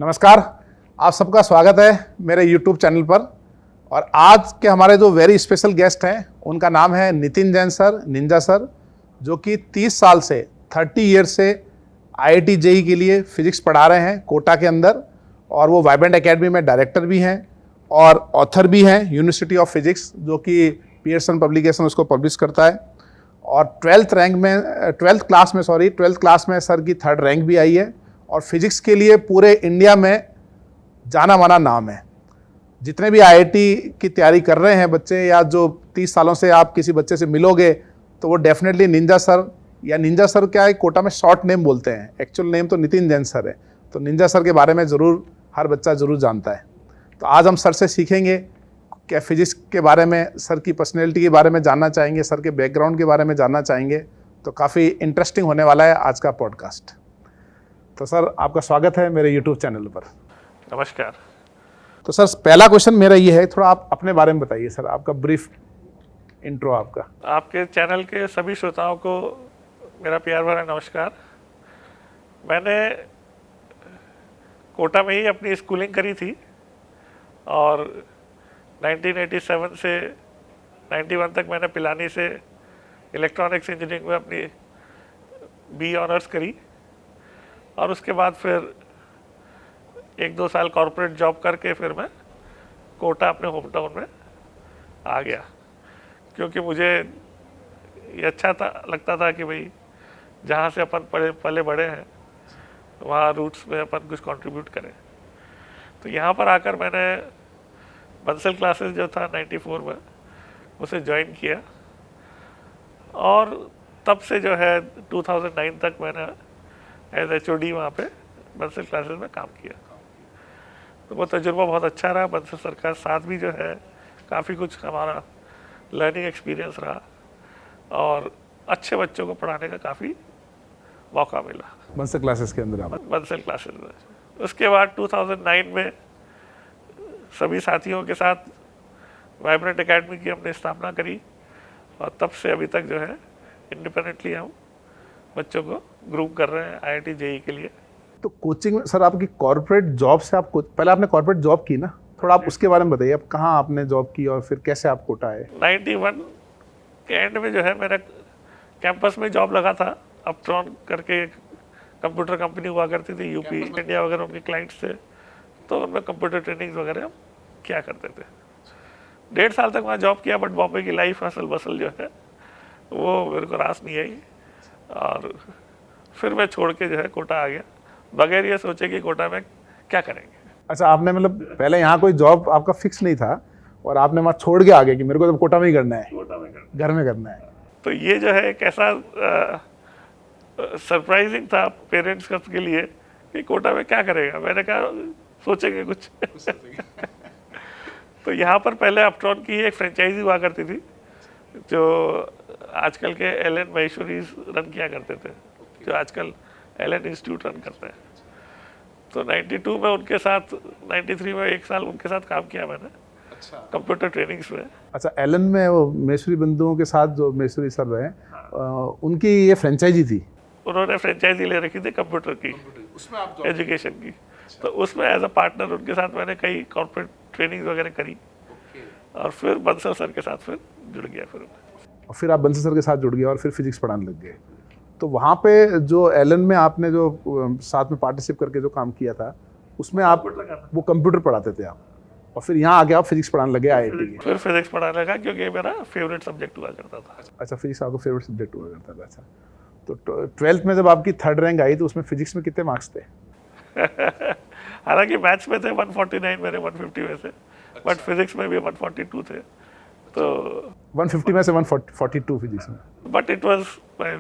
नमस्कार, आप सबका स्वागत है मेरे YouTube चैनल पर। और आज के हमारे जो वेरी स्पेशल गेस्ट हैं उनका नाम है Nitin Jain sir, Ninja sir, जो कि 30 साल से 30 ईयर से IIT JEE के लिए फिजिक्स पढ़ा रहे हैं कोटा के अंदर। और वो वाइब्रेंट एकेडमी में डायरेक्टर भी हैं और ऑथर भी हैं यूनिवर्सिटी ऑफ फिजिक्स, जो कि पियर्सन पब्लिकेशन उसको पब्लिश करता है। और 12th क्लास में सर की 3rd रैंक भी आई है और फिजिक्स के लिए पूरे इंडिया में जाना माना नाम है। जितने भी IIT की तैयारी कर रहे हैं बच्चे, या जो 30 सालों से आप किसी बच्चे से मिलोगे तो वो डेफिनेटली निंजा सर, या निंजा सर क्या है, कोटा में शॉर्ट नेम बोलते हैं, एक्चुअल नेम तो नितिन जैन सर है। तो निंजा सर के बारे में ज़रूर हर बच्चा ज़रूर जानता है। तो आज हम सर से सीखेंगे क्या फिजिक्स के बारे में, सर की पर्सनैलिटी के बारे में जानना चाहेंगे, सर के बैकग्राउंड के बारे में जानना चाहेंगे। तो काफ़ी इंटरेस्टिंग होने वाला है आज का पॉडकास्ट। तो सर आपका स्वागत है मेरे YouTube चैनल पर। नमस्कार। तो सर पहला क्वेश्चन मेरा ये है, थोड़ा आप अपने बारे में बताइए सर, आपका ब्रीफ इंट्रो आपका। आपके चैनल के सभी श्रोताओं को मेरा प्यार भरा नमस्कार। मैंने कोटा में ही अपनी स्कूलिंग करी थी और 1987 से 91 तक मैंने पिलानी से इलेक्ट्रॉनिक्स इंजीनियरिंग में अपनी BE ऑनर्स करी। और उसके बाद फिर 1-2 साल कॉर्पोरेट जॉब करके फिर मैं कोटा अपने होम टाउन में आ गया, क्योंकि मुझे ये अच्छा लगता था कि भाई जहाँ से अपन पले बड़े हैं वहाँ रूट्स में अपन कुछ कंट्रीब्यूट करें। तो यहाँ पर आकर मैंने बंसल क्लासेस जो था 94 में उसे ज्वाइन किया और तब से जो है 2009 तक मैंने एज HOD वहाँ पे बंसल क्लासेस में काम किया। तो वो तजुर्बा बहुत अच्छा रहा। बंसल सर का साथ भी जो है काफ़ी कुछ हमारा लर्निंग एक्सपीरियंस रहा और अच्छे बच्चों को पढ़ाने का काफ़ी मौका मिला बंसल क्लासेस के अंदर। बंसल क्लासेस में उसके बाद 2009 में सभी साथियों के साथ वाइब्रेंट एकेडमी की हमने स्थापना करी और तब से अभी तक जो है इंडिपेंडेंटली हम बच्चों को ग्रूम कर रहे हैं IIT JEE के लिए। तो कोचिंग में सर आपकी कॉर्पोरेट जॉब से, आप पहले आपने कॉर्पोरेट जॉब की ना, थोड़ा आप उसके बारे में बताइए, आप कहाँ आपने जॉब की और फिर कैसे आप कोटा आए? 91 के एंड में जो है मेरा कैंपस में जॉब लगा था। अपट्रॉन करके कंप्यूटर कंपनी हुआ करती थी, यूपी इंडिया वगैरह उनके क्लाइंट्स थे, तो उनमें कंप्यूटर ट्रेनिंग वगैरह हम क्या करते थे। 1.5 साल तक वहाँ जॉब किया, बट बॉम्बे की लाइफ हसल बसल जो है वो मेरे को रास नहीं आई और फिर मैं छोड़ के जो है कोटा आ गया, बगैर ये सोचे कि कोटा में क्या करेंगे। अच्छा, आपने मतलब पहले यहाँ कोई जॉब आपका फिक्स नहीं था और आपने वहाँ छोड़ के आ गए कि मेरे को तो कोटा में ही करना है, घर में करना है। तो ये जो है एक ऐसा सरप्राइजिंग था पेरेंट्स के लिए कि कोटा में क्या करेगा। मैंने कहा सोचेंगे कुछ तो यहाँ पर पहले अपट्रॉन की एक फ्रेंचाइजी हुआ करती थी जो आजकल के LN महेश्वरी रन किया करते थे, जो आजकल LN इंस्टीट्यूट रन करते हैं। तो 92 में उनके साथ, 93 में 1 साल उनके साथ काम किया मैंने। अच्छा। कंप्यूटर ट्रेनिंग्स में। अच्छा, LN में वो महेश्वरी बंधुओं के साथ जो महेश्वरी सर रहे, उनकी ये फ्रेंचाइजी थी। उन्होंने फ्रेंचाइजी ले रखी थी कंप्यूटर की, एजुकेशन की। तो उसमें एज अ पार्टनर उनके साथ मैंने कई कॉर्पोरेट ट्रेनिंग वगैरह करी और फिर बंसल सर के साथ फिर जुड़ गया। फिर आप बंसल सर के साथ जुड़ गए और फिर फिजिक्स पढ़ाने लग गए। तो वहाँ पे जो LN में आपने जो साथ में पार्टिसिपेट करके जो काम किया था उसमें आप वो कंप्यूटर पढ़ाते थे आप, और फिर यहाँ आके आप फिजिक्स पढ़ाने लगे IIT के। फिर फिजिक्स पढ़ाने लगा क्योंकि मेरा फेवरेट सब्जेक्ट हुआ करता था। अच्छा, फिजिक्स आपका फेवरेट सब्जेक्ट हुआ करता था। अच्छा, तो 12th में जब आपकी 3rd रैंक आई तो उसमें फिजिक्स में कितने मार्क्स थे? हालांकि मैथ्स में थे 149 मेरे 150 में से, बट फिजिक्स में भी 142 थे। तो 150 में से 142 फिजिक्स में। But it was my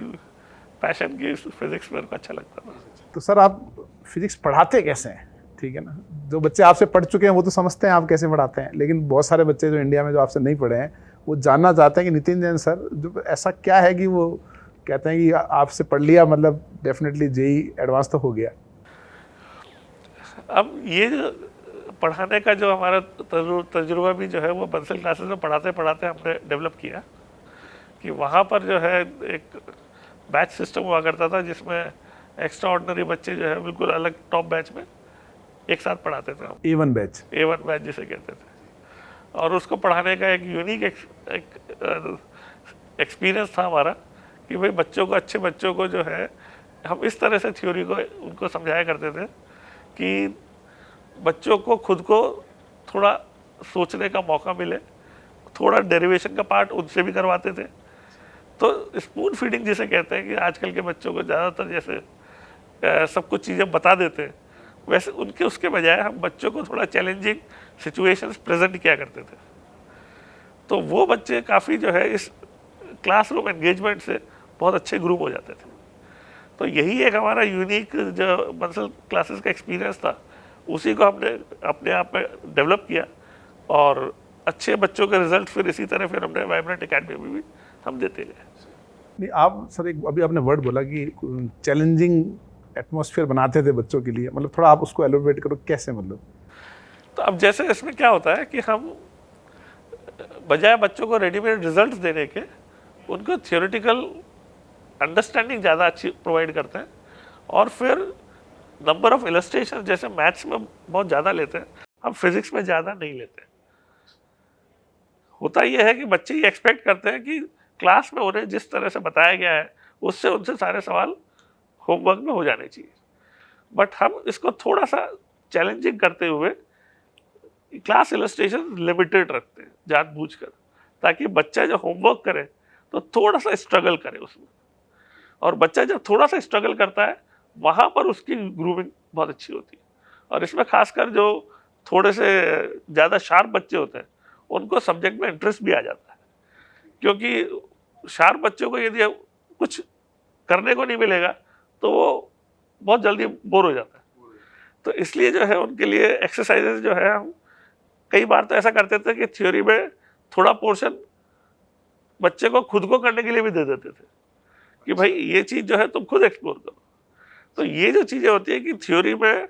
passion की फिजिक्स मेरे को अच्छा लगता था। तो सर आप फिजिक्स पढ़ाते कैसे हैं? ठीक है ना, जो बच्चे आपसे पढ़ चुके हैं वो तो समझते हैं आप कैसे पढ़ाते हैं, लेकिन बहुत सारे बच्चे जो इंडिया में जो आपसे नहीं पढ़े हैं वो जानना चाहते हैं कि नितिन जैन सर जो ऐसा क्या है कि वो कहते हैं कि आपसे पढ़ लिया मतलब डेफिनेटली JEE एडवांस तो हो गया। अब ये पढ़ाने का जो हमारा तजुर्बा भी जो है वो बंसल क्लासेस में पढ़ाते पढ़ाते हमने डेवलप किया कि वहाँ पर जो है एक बैच सिस्टम हुआ करता था जिसमें एक्स्ट्रा ऑर्डिनरी बच्चे जो है बिल्कुल अलग टॉप बैच में एक साथ पढ़ाते थे हम, A1 बैच। A1 बैच जिसे कहते थे। और उसको पढ़ाने का एक यूनिक एक्सपीरियंस था हमारा कि भाई बच्चों को, अच्छे बच्चों को जो है हम इस तरह से थ्योरी को उनको समझाया करते थे कि बच्चों को खुद को थोड़ा सोचने का मौका मिले, थोड़ा डेरिवेशन का पार्ट उनसे भी करवाते थे। तो स्पून फीडिंग जिसे कहते हैं कि आजकल के बच्चों को ज़्यादातर जैसे सब कुछ चीज़ें बता देते हैं, वैसे उनके उसके बजाय हम बच्चों को थोड़ा चैलेंजिंग सिचुएशंस प्रेजेंट किया करते थे। तो वो बच्चे काफ़ी जो है इस क्लासरूम एंगेजमेंट से बहुत अच्छे ग्रुप हो जाते थे। तो यही एक हमारा यूनिक जो बंसल क्लासेस का एक्सपीरियंस था, उसी को हमने अपने आप में डेवलप किया और अच्छे बच्चों के रिजल्ट फिर इसी तरह फिर हमने वाइब्रेंट एकेडमी में भी हम देते गए। नहीं, आप सर एक अभी आपने वर्ड बोला कि चैलेंजिंग एटमॉस्फेयर बनाते थे बच्चों के लिए, मतलब थोड़ा आप उसको एलोबरेट करो, कैसे मतलब? तो अब जैसे इसमें क्या होता है कि हम बजाय बच्चों को रेडीमेड रिजल्ट्स देने के उनको थियोरेटिकल अंडरस्टैंडिंग ज़्यादा अच्छी प्रोवाइड करते हैं और फिर नंबर ऑफ इलस्ट्रेशन जैसे मैथ्स में बहुत ज़्यादा लेते हैं, हम फिजिक्स में ज़्यादा नहीं लेते। होता यह है कि बच्चे ये एक्सपेक्ट करते हैं कि क्लास में उन्हें जिस तरह से बताया गया है उससे उनसे सारे सवाल होमवर्क में हो जाने चाहिए, बट हम इसको थोड़ा सा चैलेंजिंग करते हुए क्लास इलस्ट्रेशन लिमिटेड रखते हैं जानबूझकर, ताकि बच्चा जब होमवर्क करे तो थोड़ा सा स्ट्रगल करे उसमें, और बच्चा जब थोड़ा सा स्ट्रगल करता है वहाँ पर उसकी ग्रूमिंग बहुत अच्छी होती है। और इसमें खासकर जो थोड़े से ज़्यादा शार्प बच्चे होते हैं उनको सब्जेक्ट में इंटरेस्ट भी आ जाता है, क्योंकि शार्प बच्चों को यदि कुछ करने को नहीं मिलेगा तो वो बहुत जल्दी बोर हो जाता है। तो इसलिए जो है उनके लिए एक्सरसाइजेज जो है हम कई बार तो ऐसा करते थे कि थ्योरी में थोड़ा पोर्शन बच्चे को खुद को करने के लिए भी दे देते थे कि भाई ये चीज़ जो है तुम खुद एक्सप्लोर करो। तो ये जो चीज़ें होती है कि थ्योरी में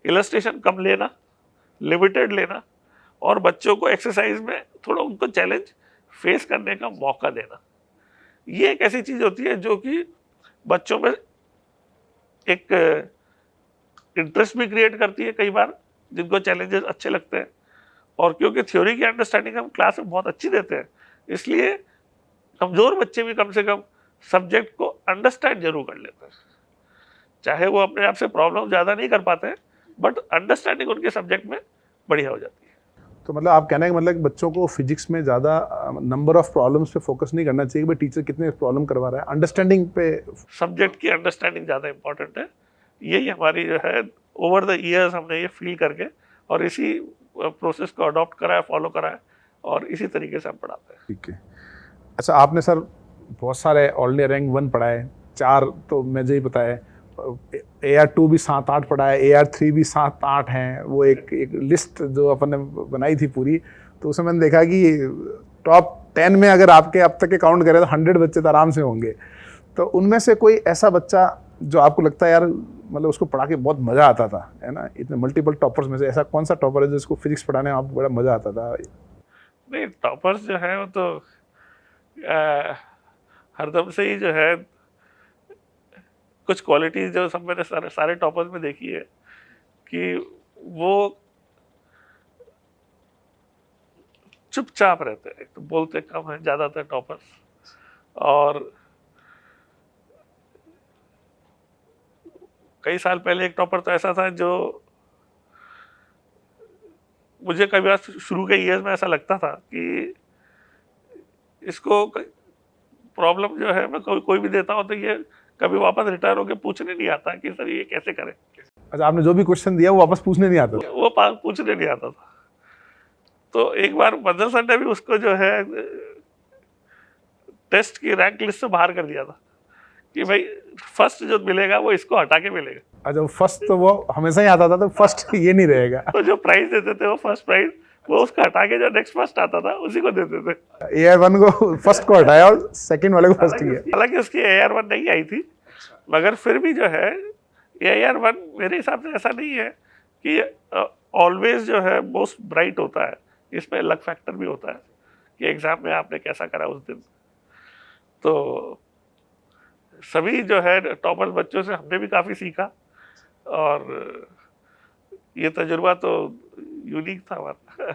इलस्ट्रेशन कम लेना, लिमिटेड लेना, और बच्चों को एक्सरसाइज में थोड़ा उनको चैलेंज फेस करने का मौका देना, ये एक ऐसी चीज़ होती है जो कि बच्चों में एक इंटरेस्ट भी क्रिएट करती है कई बार, जिनको चैलेंजेस अच्छे लगते हैं। और क्योंकि थ्योरी की अंडरस्टैंडिंग हम क्लास में बहुत अच्छी देते हैं, इसलिए कमज़ोर बच्चे भी कम से कम सब्जेक्ट को अंडरस्टैंड जरूर कर लेते हैं। चाहे वो अपने आप से प्रॉब्लम ज़्यादा नहीं कर पाते हैं, बट अंडरस्टैंडिंग उनके सब्जेक्ट में बढ़िया हो जाती है। तो मतलब आप कहना है कि मतलब बच्चों को फिजिक्स में ज़्यादा नंबर ऑफ प्रॉब्लम्स पे फोकस नहीं करना चाहिए, भाई टीचर कितने प्रॉब्लम करवा रहा है, अंडरस्टैंडिंग पे, सब्जेक्ट की अंडरस्टैंडिंग ज़्यादा इंपॉर्टेंट है। यही हमारी जो है ओवर द ईयर्स हमने ये फील करके और इसी प्रोसेस को अडॉप्ट करा है, फॉलो करा है, और इसी तरीके से हम पढ़ाते हैं। ठीक है। अच्छा, आपने सर बहुत सारे ऑल इंडिया रैंक 1 पढ़ाए, 4 तो मुझे ही पता है, AR2 भी 7-8 पढ़ा है, AR3 भी 7-8 हैं। वो एक लिस्ट जो अपन ने बनाई थी पूरी, तो उसमें मैंने देखा कि टॉप 10 में अगर आपके अब तक के काउंट करें तो 100 बच्चे तो आराम से होंगे। तो उनमें से कोई ऐसा बच्चा जो आपको लगता है यार मतलब उसको पढ़ा के बहुत मज़ा आता था, है ना, इतने मल्टीपल टॉपर्स में से ऐसा कौन सा टॉपर है जिसको फिजिक्स पढ़ाने में आपको बड़ा मज़ा आता था? नहीं, टॉपर्स जो है वो तो हरदम से ही जो है कुछ क्वालिटीज जो सब मैंने सारे टॉपर्स में देखी है कि वो चुपचाप रहते हैं, तो बोलते कम है ज़्यादातर टॉपर्स। और कई साल पहले एक टॉपर तो ऐसा था जो मुझे कई बार शुरू के ईयर्स में ऐसा लगता था कि इसको प्रॉब्लम जो है मैं कोई भी देता हूँ तो ये कभी वापस रिटायर होकर पूछने नहीं आता कि सर ये कैसे करें। अच्छा, आपने जो भी क्वेश्चन दिया वो वापस पूछने नहीं आता था? वो पूछने नहीं आता था। तो एक बार बंदर सर ने भी उसको जो है टेस्ट की रैंक लिस्ट से बाहर कर दिया था कि भाई फर्स्ट जो मिलेगा वो इसको हटा के मिलेगा। अच्छा, फर्स्ट तो वो हमेशा ही आता था, तो फर्स्ट ये नहीं रहेगा। तो जो प्राइज देते थे वो फर्स्ट प्राइज वो उसका हटा के जो नेक्स्ट फर्स्ट आता था उसी को देते थे। AR1 को फर्स्ट को हटाया और सेकंड वाले को फर्स्ट किया। हालांकि उसकी AR1 नहीं आई थी, मगर फिर भी जो है AR1 मेरे हिसाब से ऐसा नहीं है कि ऑलवेज जो है मोस्ट ब्राइट होता है, इसमें लक फैक्टर भी होता है कि एग्जाम में आपने कैसा करा उस दिन। तो सभी जो है टॉपर्स बच्चों से हमने भी काफ़ी सीखा, और ये तजुर्बा तो यूनिक था हमारा।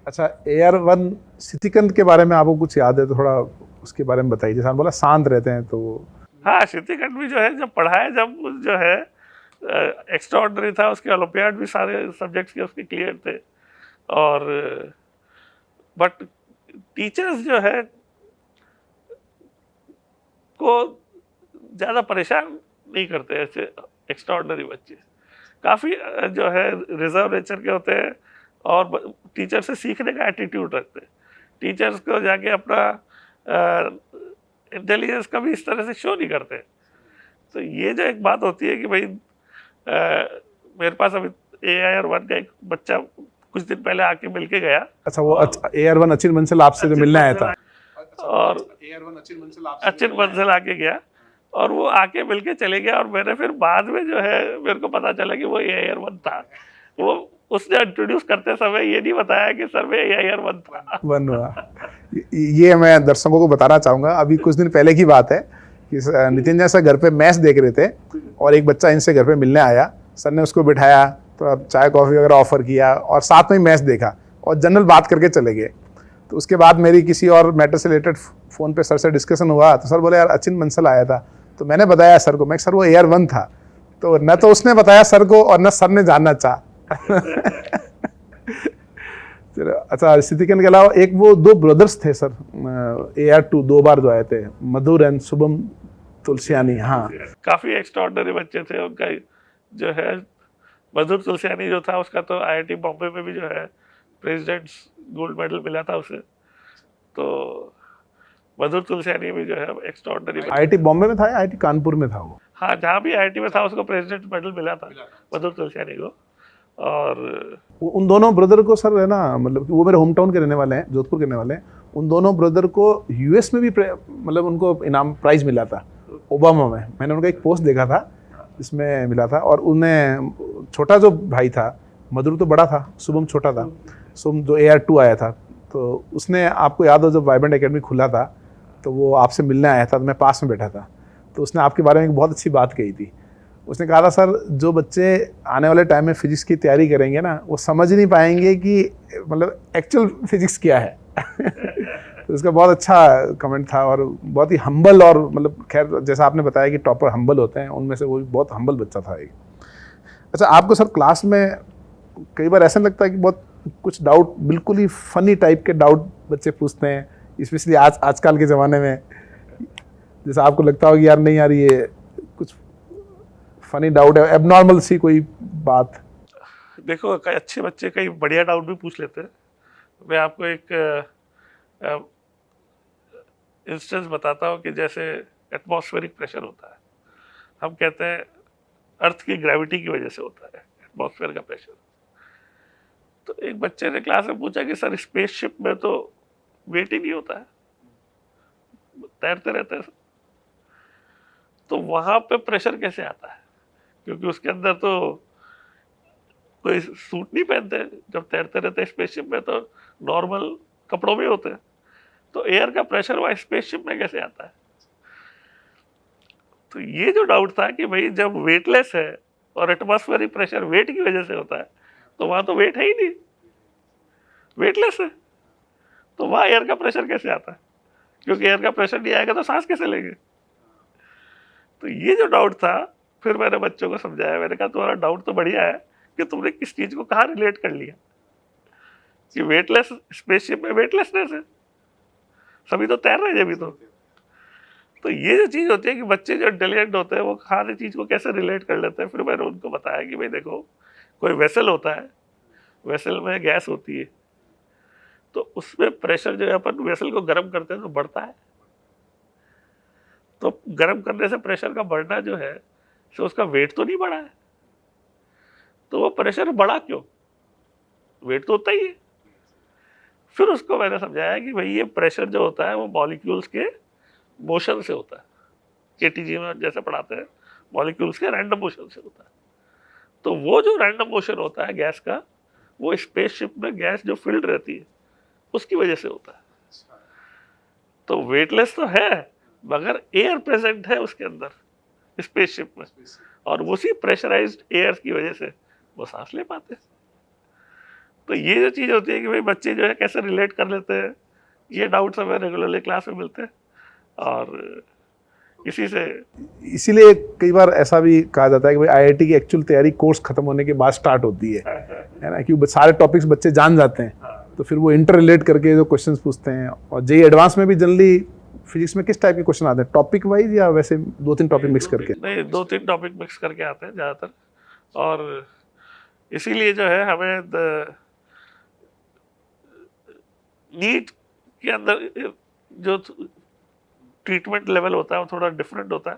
अच्छा, AR-1 सितिकंद के बारे में आपको कुछ याद है तो थोड़ा उसके बारे में बताइए। जैसे आप बोला शांत रहते हैं तो हाँ, सितिकंद भी जो है जब पढ़ा है, जब जो है एक्स्ट्रा ऑर्डिनरी था, उसके ओलंपियाड भी सारे सब्जेक्ट्स के उसके क्लियर थे। और बट टीचर्स जो है को ज़्यादा परेशान नहीं करते ऐसे एक्स्ट्रा ऑर्डिनरी बच्चे, काफ़ी जो है रिजर्व नेचर के होते हैं और टीचर से सीखने का एटीट्यूड रखते हैं। टीचर्स को जाके अपना इंटेलिजेंस कभी इस तरह से शो नहीं करते। तो ये जो एक बात होती है कि भाई मेरे पास अभी AR-1 का एक बच्चा कुछ दिन पहले आके मिल के गया। अच्छा, वो AR-1 अचिन बंसल आपसे जो मिलने आया था, और अचिन बंसल आके गया और वो आके मिल के चले गया। और मैंने फिर बाद में जो है मेरे को पता चला कि वो AR-1 था। वो उसने इंट्रोड्यूस करते समय ये नहीं बताया कि सर मैं AR-1 था। वन हुआ। ये मैं दर्शकों को बताना चाहूँगा, अभी कुछ दिन पहले की बात है कि नितिन जैसा घर पे मैच देख रहे थे और एक बच्चा इनसे घर पे मिलने आया। सर ने उसको बिठाया, तो चाय कॉफ़ी वगैरह ऑफर किया और साथ में ही मैच देखा और जनरल बात करके चले गए। तो उसके बाद मेरी किसी और मैटर से रिलेटेड फ़ोन पे सर से डिस्कशन हुआ, तो सर बोले यार अचिन बंसल आया था। तो मैंने बताया सर को, मैं सर वो AR-1 था। तो न तो उसने बताया सर को और न सर ने जानना चाहा। अच्छा, सितिकंद के अलावा एक वो दो ब्रदर्स थे सर, AR-2 2 बार जो आए थे, मधुर एंड शुभम तुलसियानी। हाँ, काफ़ी एक्स्ट्रा ऑर्डिनरी बच्चे थे। उनका जो है मधुर तुलसियानी जो था, उसका तो IIT बॉम्बे में भी जो है प्रेसिडेंट्स गोल्ड मेडल मिला था उसे। तो मधुर तुलसियानी भी जो है एक्स्ट्रा ऑर्डिनरी। IIT बॉम्बे में था या IIT कानपुर में था वो? हाँ, जहाँ भी IIT में था उसको प्रेसिडेंट मेडल मिला था मधुर तुलसियानी को। और उन दोनों ब्रदर को सर है ना, मतलब वो मेरे होम टाउन के रहने वाले हैं, जोधपुर के रहने वाले हैं। उन दोनों ब्रदर को US में भी मतलब उनको इनाम प्राइज मिला था ओबामा में। मैंने उनका एक पोस्ट देखा था जिसमें मिला था। और उन्हें छोटा जो भाई था, मधुर तो बड़ा था, शुभम छोटा था। शुभम जो AR-2 आया था, तो उसने, आपको याद हो जब वाइब्रेंट एकेडमी खुला था तो वो आपसे मिलने आया था, तो मैं पास में बैठा था। तो उसने आपके बारे में एक बहुत अच्छी बात कही थी। उसने कहा था सर जो बच्चे आने वाले टाइम में फिजिक्स की तैयारी करेंगे ना, वो समझ नहीं पाएंगे कि मतलब एक्चुअल फिजिक्स क्या है। तो उसका बहुत अच्छा कमेंट था और बहुत ही हम्बल। और मतलब खैर जैसा आपने बताया कि टॉपर हम्बल होते हैं, उनमें से वो भी बहुत हम्बल बच्चा था एक। अच्छा, आपको सर क्लास में कई बार ऐसा लगता है कि बहुत कुछ डाउट, बिल्कुल ही फनी टाइप के डाउट बच्चे पूछते हैं, स्पेशली आजकल के ज़माने में, जैसा आपको लगता हो कि यार नहीं यार ये कुछ फनी डाउट है, एबनॉर्मल सी कोई बात? देखो, कई अच्छे बच्चे कई बढ़िया डाउट भी पूछ लेते हैं। मैं आपको एक इंस्टेंस बताता हूँ कि जैसे एटमॉस्फेरिक प्रेशर होता है, हम कहते हैं अर्थ की ग्रेविटी की वजह से होता है एटमॉस्फेयर का प्रेशर। तो एक बच्चे ने क्लास में पूछा कि सर स्पेसशिप में तो वेट ही नहीं होता है, तैरते रहते हैं। तो वहां पे प्रेशर कैसे आता है? क्योंकि उसके अंदर तो कोई सूट नहीं पहनते, जब तैरते रहते हैं स्पेसशिप में तो नॉर्मल कपड़ों में होते हैं। तो एयर का प्रेशर वहां स्पेसशिप में कैसे आता है? तो ये जो डाउट था कि भाई जब वेटलेस है और एटमॉस्फेरिक प्रेशर वेट की वजह से होता है, तो वहां तो वेट है ही नहीं, वेटलेस है, तो वहां एयर का प्रेशर कैसे आता है? क्योंकि एयर का प्रेशर नहीं आएगा तो सांस कैसे लेंगे? तो ये जो डाउट था, फिर मैंने बच्चों को समझाया। मैंने कहा तुम्हारा डाउट तो बढ़िया है कि तुमने किस चीज को कहाँ रिलेट कर लिया कि वेटलेस स्पेसशिप में वेटलेसनेस है, सभी तो तैर रहे हैं अभी। तो ये जो चीज़ होती है कि बच्चे जो इंटेलिजेंट होते हैं वो हर चीज़ को कैसे रिलेट कर लेते हैं। फिर मैंने उनको बताया कि भाई देखो, कोई वेसल होता है, वेसल में गैस होती है, तो उसमें प्रेशर जो है अपन वेसल को गर्म करते हैं तो बढ़ता है। तो गर्म करने से प्रेशर का बढ़ना जो है, तो उसका वेट तो नहीं बढ़ा है, तो वो प्रेशर बढ़ा क्यों? वेट तो होता ही है। फिर उसको मैंने समझाया कि भाई ये प्रेशर जो होता है वो मॉलिक्यूल्स के मोशन से होता है। केटीजी में जैसे पढ़ाते हैं, मॉलिक्यूल्स के रैंडम मोशन से होता है। तो वो जो रैंडम मोशन होता है गैस का, वो स्पेसशिप में गैस जो फिल्ड रहती है उसकी वजह से होता है। तो वेटलेस तो है, मगर एयर प्रेजेंट है उसके अंदर स्पेसशिप में, और उसी प्रेशराइज्ड एयर की वजह से वो सांस ले पाते। तो ये जो चीज़ होती है कि भाई बच्चे जो है कैसे रिलेट कर लेते हैं, ये डाउट्स हमें रेगुलरली क्लास में मिलते हैं। और इसी से इसीलिए कई बार ऐसा भी कहा जाता है कि भाई आईआईटी की एक्चुअल तैयारी कोर्स खत्म होने के बाद स्टार्ट होती है ना, क्योंकि सारे टॉपिक्स बच्चे जान जाते हैं, तो फिर वो इंटर रिलेट करके जो क्वेश्चंस पूछते हैं। और जेईई एडवांस में भी जनरली फिजिक्स में किस टाइप के क्वेश्चन आते हैं, टॉपिक वाइज या वैसे 2-3 टॉपिक मिक्स करके? नहीं, 2-3 टॉपिक मिक्स करके आते हैं ज़्यादातर। और इसीलिए जो है हमें नीट के अंदर जो ट्रीटमेंट लेवल होता है वो थोड़ा डिफरेंट होता है,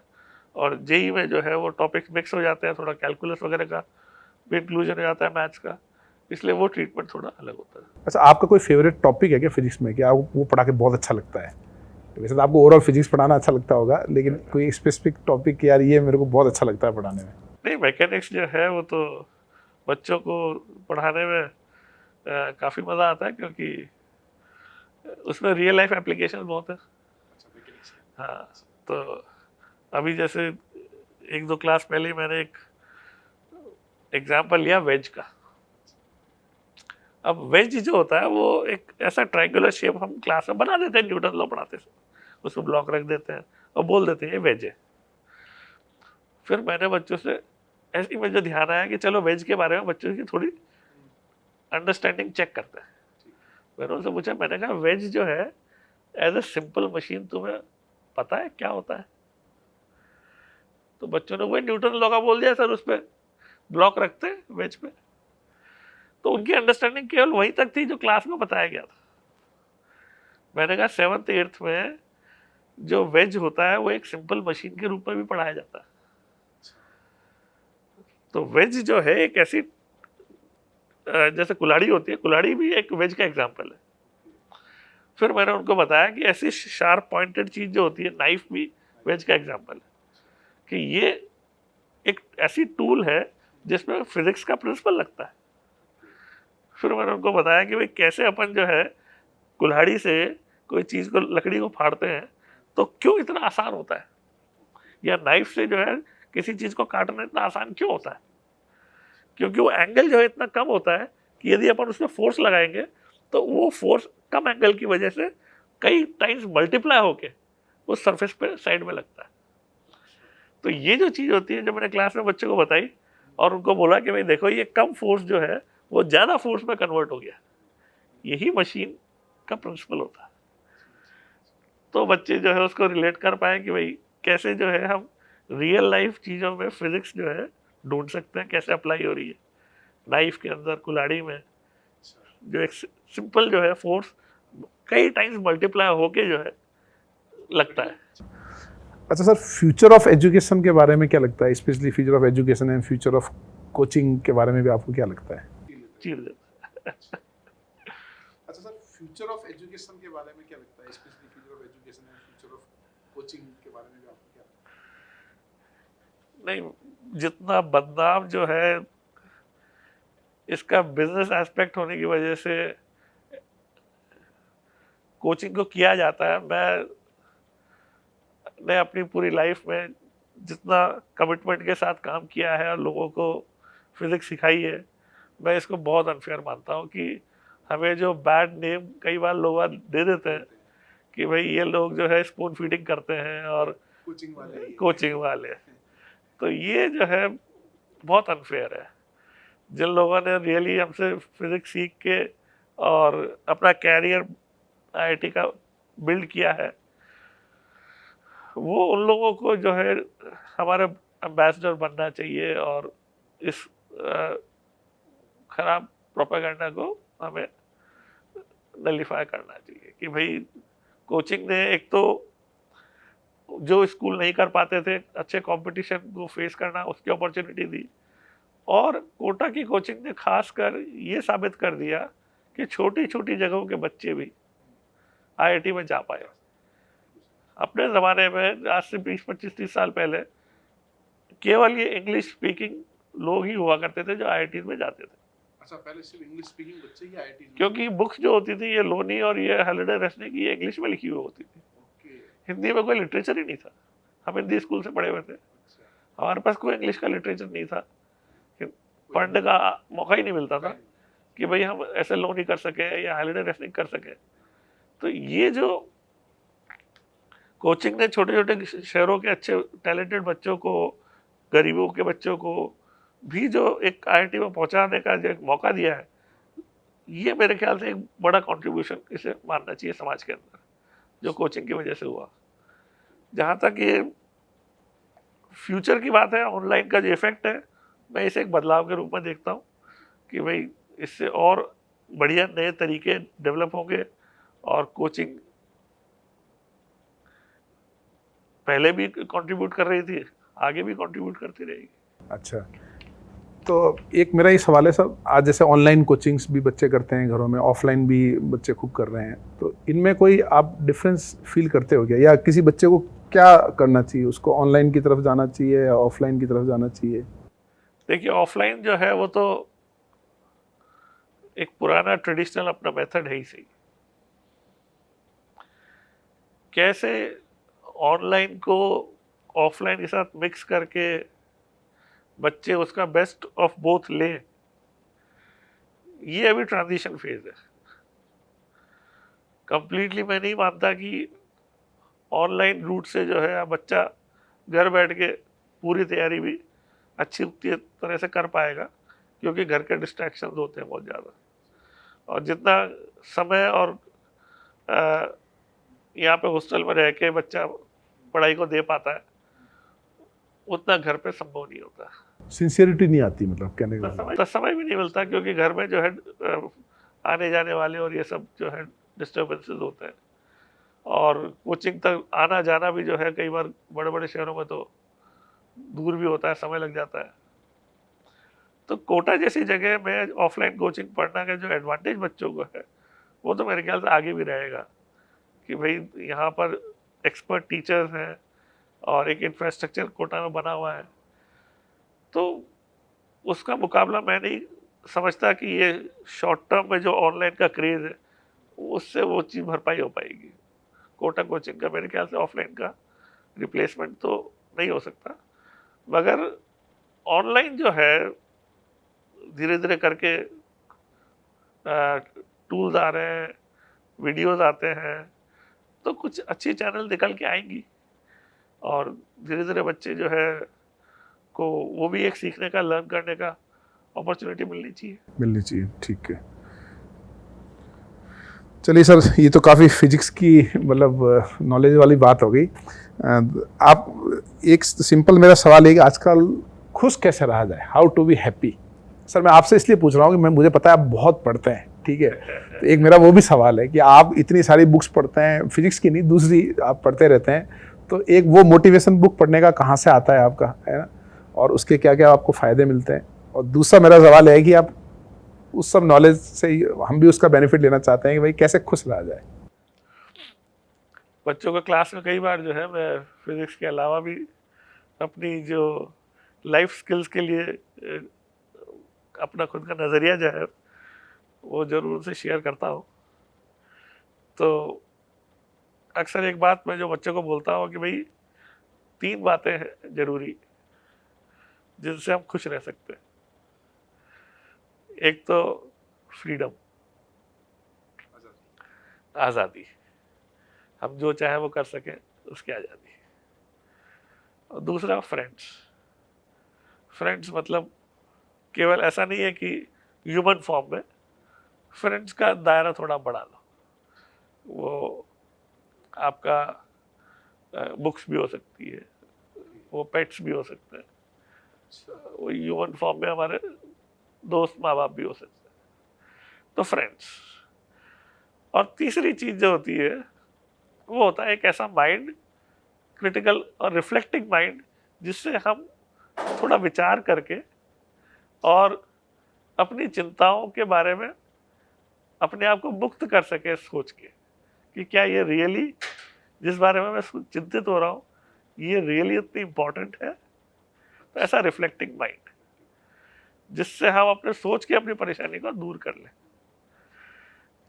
और जेई में जो है वो टॉपिक्स मिक्स हो जाते हैं, थोड़ा कैलकुलस वगैरह का भी इंक्लूजन हो जाता है, मैथ्स का, इसलिए वो ट्रीटमेंट थोड़ा अलग होता है। अच्छा, आपका कोई फेवरेट टॉपिक है क्या फिजिक्स में, कि आपको वो पढ़ा के बहुत अच्छा लगता है? वैसे तो आपको ओवरऑल फिजिक्स पढ़ाना अच्छा लगता होगा, लेकिन कोई स्पेसिफिक टॉपिक यार ये मेरे को बहुत अच्छा लगता है पढ़ाने में? नहीं, मैकेनिक्स जो है वो तो बच्चों को पढ़ाने में काफ़ी मज़ा आता है, क्योंकि उसमें रियल लाइफ एप्लीकेशन बहुत है। हाँ, तो अभी जैसे 1-2 क्लास पहले ही मैंने एक एग्जाम्पल लिया वेज का। अब वेज जो होता है वो एक ऐसा ट्रायंगुलर शेप हम क्लास में बना देते हैं, न्यूटन लॉ पढ़ाते हैं, उसको ब्लॉक रख देते हैं और बोल देते हैं ये वेज है। फिर मैंने बच्चों से ऐसे ही मुझे ध्यान आया कि चलो वेज के बारे में बच्चों की थोड़ी अंडरस्टैंडिंग चेक करते हैं। मैंने उनसे पूछा, मैंने कहा वेज जो है एज ए सिंपल मशीन तुम्हें पता है क्या होता है? तो बच्चों ने वही न्यूटन लॉ का बोल दिया सर, उस पर ब्लॉक रखते हैं वेज पे। तो उनकी अंडरस्टैंडिंग केवल वहीं तक थी जो क्लास में बताया गया था। मैंने कहा 7th-8th में जो वेज होता है वो एक सिंपल मशीन के रूप में भी पढ़ाया जाता है। तो वेज जो है एक ऐसी जैसे कुल्हाड़ी होती है, कुल्हाड़ी भी एक वेज का एग्जाम्पल है। फिर मैंने उनको बताया कि ऐसी शार्प पॉइंटेड चीज जो होती है, नाइफ भी वेज का एग्जाम्पल है, कि ये एक ऐसी टूल है जिसमें फिजिक्स का प्रिंसिपल लगता है। फिर मैंने उनको बताया कि भाई कैसे अपन जो है कुल्हाड़ी से कोई चीज़ को, लकड़ी को फाड़ते हैं तो क्यों इतना आसान होता है, या नाइफ से जो है किसी चीज़ को काटना इतना आसान क्यों होता है? क्योंकि वो एंगल जो है इतना कम होता है कि यदि अपन उसमें फोर्स लगाएंगे तो वो फोर्स कम एंगल की वजह से कई टाइम्स मल्टीप्लाई होके उस सरफेस पे साइड में लगता है। तो ये जो चीज़ होती है, जो मैंने क्लास में बच्चों को बताई और उनको बोला कि भाई देखो ये कम फोर्स जो है वो ज़्यादा फोर्स में कन्वर्ट हो गया, यही मशीन का प्रिंसिपल होता है। तो बच्चे जो है उसको रिलेट कर पाए कि भाई कैसे जो है हम रियल लाइफ चीज़ों में फिजिक्स जो है ढूंढ सकते हैं, कैसे अप्लाई हो रही है नाइफ के अंदर, कुल्हाड़ी में, जो एक सिंपल जो है फोर्स कई टाइम्स मल्टीप्लाई होके जो है लगता है। अच्छा सर, फ्यूचर ऑफ एजुकेशन के बारे में क्या लगता है, specially future of education and future of coaching के बारे में भी आपको क्या लगता है? चीर देता है। अच्छा सर, फ्यूचर ऑफ एजुकेशन के बारे में क्या लगता है, specially future of education and future of coaching के बारे में भी आपको क्या लगता है? नहीं, जितना बदनाम जो है इसका बिजनेस एस्पेक्ट होने की वजह से कोचिंग को किया जाता है, मैंने अपनी पूरी लाइफ में जितना कमिटमेंट के साथ काम किया है और लोगों को फिजिक्स सिखाई है, मैं इसको बहुत अनफेयर मानता हूँ कि हमें जो बैड नेम कई बार लोग दे देते हैं कि भाई ये लोग जो है स्पून फीडिंग करते हैं और कोचिंग वाले, तो ये जो है बहुत अनफेयर है। जिन लोगों ने रियली हमसे फिजिक्स सीख के और अपना कैरियर आईआईटी का बिल्ड किया है, वो उन लोगों को जो है हमारे एम्बेसडर बनना चाहिए और इस खराब प्रोपेगेंडा को हमें नलिफाई करना चाहिए कि भाई कोचिंग ने एक तो जो स्कूल नहीं कर पाते थे अच्छे कंपटीशन को फेस करना, उसकी अपॉर्चुनिटी दी, और कोटा की कोचिंग ने खासकर ये साबित कर दिया कि छोटी छोटी जगहों के बच्चे भी आईआईटी में जा पाए। अपने ज़माने में आज से 20-25-30 साल पहले केवल ये इंग्लिश स्पीकिंग लोग ही हुआ करते थे जो आईआईटी में जाते थे। अच्छा, पहले सिर्फ इंग्लिश स्पीकिंग बच्चे ही आईआईटी में? क्योंकि बुक्स जो होती थी ये लोनी और ये हॉलिडे रेस्ने की, ये इंग्लिश में लिखी हुई होती थी। हिंदी में कोई लिटरेचर ही नहीं था। हम हिंदी स्कूल से पढ़े हुए थे, हमारे पास कोई इंग्लिश का लिटरेचर नहीं था। पढ़ने का मौका ही नहीं मिलता था कि भाई हम ऐसे लो नहीं कर सके या हॉलीडे रेस्ट नहीं कर सके। तो ये जो कोचिंग ने छोटे छोटे शहरों के अच्छे टैलेंटेड बच्चों को, गरीबों के बच्चों को भी जो एक IIT में पहुंचाने का जो एक मौका दिया है, ये मेरे ख्याल से एक बड़ा कंट्रीब्यूशन इसे मानना चाहिए समाज के अंदर, जो कोचिंग की वजह से हुआ। जहाँ तक ये फ्यूचर की बात है, ऑनलाइन का जो इफेक्ट है, मैं इसे एक बदलाव के रूप में देखता हूँ कि भाई इससे और बढ़िया नए तरीके डेवलप होंगे और कोचिंग पहले भी कंट्रीब्यूट कर रही थी, आगे भी कंट्रीब्यूट करती रहेगी। अच्छा, तो एक मेरा ये सवाल है सर, आज जैसे ऑनलाइन कोचिंग्स भी बच्चे करते हैं घरों में, ऑफलाइन भी बच्चे खूब कर रहे हैं, तो इनमें कोई आप डिफरेंस फील करते हो क्या, या किसी बच्चे को क्या करना चाहिए, उसको ऑनलाइन की तरफ जाना चाहिए या ऑफलाइन की तरफ जाना चाहिए? देखिए, ऑफलाइन जो है वो तो एक पुराना ट्रेडिशनल अपना मेथड है ही सही। कैसे ऑनलाइन को ऑफलाइन के साथ मिक्स करके बच्चे उसका बेस्ट ऑफ बोथ ले, ये अभी ट्रांजिशन फेज है। कंप्लीटली मैं नहीं मानता कि ऑनलाइन रूट से जो है बच्चा घर बैठ के पूरी तैयारी भी अच्छी तरह से कर पाएगा, क्योंकि घर के डिस्ट्रैक्शंस होते हैं बहुत ज़्यादा, और जितना समय और यहाँ पे हॉस्टल में रह के बच्चा पढ़ाई को दे पाता है, उतना घर पे संभव नहीं होता। सिंसियरिटी नहीं आती, मतलब कहने का समय भी नहीं मिलता, क्योंकि घर में जो है आने जाने वाले और ये सब जो है डिस्टर्बेंसेस होते हैं, और कोचिंग तक आना जाना भी जो है कई बार बड़े बड़े शहरों में तो दूर भी होता है, समय लग जाता है। तो कोटा जैसी जगह में ऑफलाइन कोचिंग पढ़ना का जो एडवांटेज बच्चों को है, वो तो मेरे ख्याल से आगे भी रहेगा कि भाई यहाँ पर एक्सपर्ट टीचर्स हैं और एक इंफ्रास्ट्रक्चर कोटा में बना हुआ है, तो उसका मुकाबला मैं नहीं समझता कि ये शॉर्ट टर्म में जो ऑनलाइन का क्रेज़ है उससे वो चीज़ भरपाई हो पाएगी। कोटा कोचिंग का मेरे ख्याल से ऑफलाइन का रिप्लेसमेंट तो नहीं हो सकता, मगर ऑनलाइन जो है धीरे धीरे करके टूल्स आ रहे हैं, वीडियोस आते हैं, तो कुछ अच्छी चैनल निकल के आएंगी और धीरे धीरे बच्चे जो है को वो भी एक सीखने का, लर्न करने का अपॉर्चुनिटी मिलनी चाहिए। ठीक है। चलिए सर, ये तो काफ़ी फिजिक्स की मतलब नॉलेज वाली बात हो गई। आप एक सिंपल मेरा सवाल है कि आजकल खुश कैसे रहा जाए, how to be happy. Sir मैं आपसे इसलिए पूछ रहा हूँ कि मुझे पता है आप बहुत पढ़ते हैं, ठीक है, तो एक मेरा वो भी सवाल है कि आप इतनी सारी बुक्स पढ़ते हैं, फिजिक्स की नहीं दूसरी आप पढ़ते रहते हैं, तो एक वो मोटिवेशन बुक पढ़ने का कहाँ से आता है आपका, है ना, और उसके क्या क्या आपको फ़ायदे मिलते हैं। और दूसरा मेरा सवाल है कि आप उस सब नॉलेज से हम भी उसका बेनिफिट लेना चाहते हैं कि भाई कैसे खुश रहा जाए। बच्चों को क्लास में कई बार जो है मैं फिजिक्स के अलावा भी अपनी जो लाइफ स्किल्स के लिए अपना खुद का नज़रिया जो है वो ज़रूर से शेयर करता हूँ। तो अक्सर एक बात मैं जो बच्चों को बोलता हूँ कि भाई 3 बातें हैं ज़रूरी जिनसे हम खुश रह सकते हैं। एक तो फ्रीडम, आज़ादी, हम जो चाहे वो कर सकें, उसकी आज़ादी। और दूसरा फ्रेंड्स मतलब केवल ऐसा नहीं है कि ह्यूमन फॉर्म में, फ्रेंड्स का दायरा थोड़ा बढ़ा लो, वो आपका बुक्स भी हो सकती है, वो पेट्स भी हो सकते हैं, वो ह्यूमन फॉर्म में हमारे दोस्त माँ बाप भी हो सकते हैं। तो फ्रेंड्स। और तीसरी चीज़ जो होती है वो होता है एक ऐसा माइंड, क्रिटिकल और रिफ्लेक्टिंग माइंड, जिससे हम थोड़ा विचार करके और अपनी चिंताओं के बारे में अपने आप को मुक्त कर सके, सोच के कि क्या ये रियली जिस बारे में मैं चिंतित हो रहा हूँ ये रियली इतनी इम्पोर्टेंट है। तो ऐसा रिफ्लेक्टिंग माइंड जिससे हम अपने सोच के अपनी परेशानी को दूर कर लें।